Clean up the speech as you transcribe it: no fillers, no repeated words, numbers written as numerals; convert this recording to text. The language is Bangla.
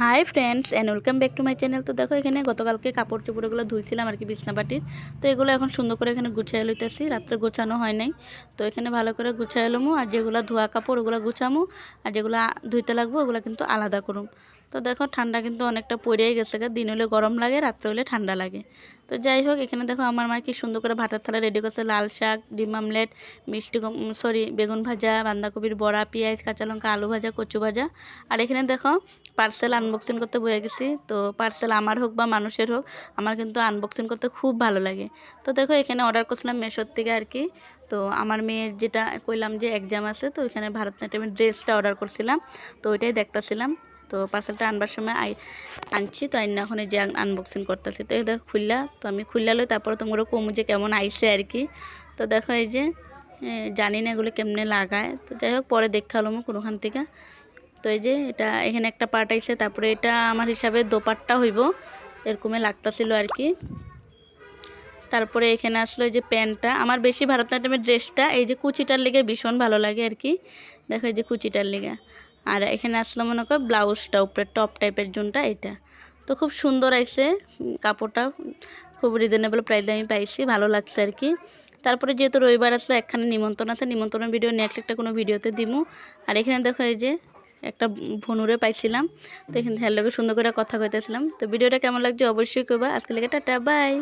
Hi friends and welcome back to my channel. তো দেখো এখানে গতকালকে কাপড় চোপড়গুলো ধুইছিলাম আর কি বিছনাপাটির। তো এগুলো এখন সুন্দর করে এখানে গুছিয়ে লইতেছি, রাত্রে গোছানো হয় নাই। তো এখানে ভালো করে গুছিয়ে লমু, আর যেগুলো ধোয়া কাপড় ওগুলো গুছামু, আর যেগুলো ধুইতে লাগবো ওগুলো কিন্তু আলাদা করুম। তো দেখো ঠান্ডা কিন্তু অনেকটা পড়েই গেছে, দিন হলে গরম লাগে, রাত্রে হলে ঠান্ডা লাগে। তো যাই হোক, এখানে দেখো আমার মা কি সুন্দর করে ভাতের থালা রেডি করছে, লাল শাক, ডিম আমলেট, বেগুন ভাজা, বাঁধাকপির বড়া, পেঁয়াজ, কাঁচা লঙ্কা, আলু ভাজা, কচু ভাজা। আর এখানে দেখো পার্সেল আনবক্সিং করতে বয়ে গেছি। তো পার্সেল আমার হোক বা মানুষের হোক, আমার কিন্তু আনবক্সিং করতে খুব ভালো লাগে। তো দেখো এখানে অর্ডার করছিলাম মেশোর থেকে আর কি। তো আমার মেয়ের যেটা কইলাম যে এক্সাম আছে, তো ওইখানে ভারতনাট্যমের ড্রেসটা অর্ডার করছিলাম। তো ওইটাই দেখতেছিলাম। তো পার্সেলটা আনবার সময় আনছি, তো আইনা এখন এই যে আনবক্সিং করতেছি। তো এই দেখো খুললা, তো আমি খুললা লই, তারপরে তোমরা কমু যে কেমন আইছে আর কি। তো দেখো এই যে জানি না এগুলো কেমনে লাগায়, তো যাই হোক পরে দেখালাম কোনোখান থেকে। তো এই যে এটা এখানে একটা পার্ট আইছে, তারপরে এটা আমার হিসাবে দোপাট্টা হইব এরকমই লাগতাছিল আর কি। তারপরে এখানে আসলো এই যে প্যান্টটা, আমার বেশি ভারতনাট্যমের ড্রেসটা এই যে কুচিটার লেগে ভীষণ ভালো লাগে আর কি। দেখো এই যে কুচিটার লেগে। আর এখানে আসলো মনে করো ব্লাউজটা, উপরে টপ টাইপের জোনটা এটা। তো খুব সুন্দর আইছে কাপড়টা, খুব রিজনেবল প্রাইসে আমি পাইছি, ভালো লাগছে আর কি। তারপরে যেহেতু রবিবার আসলে একখানে নিমন্ত্রণ আছে, নিমন্ত্রণের ভিডিও নেক্সট একটা কোনো ভিডিওতে দিমু। আর এখানে দেখো এই যে একটা ভনুরে পাইছিলাম, তো এখানে হ্যার লোকে সুন্দর করে কথা কইতেছিলাম। তো ভিডিওটা কেমন লাগছে অবশ্যই কইবা। আজকে লেগে টাটা বাই।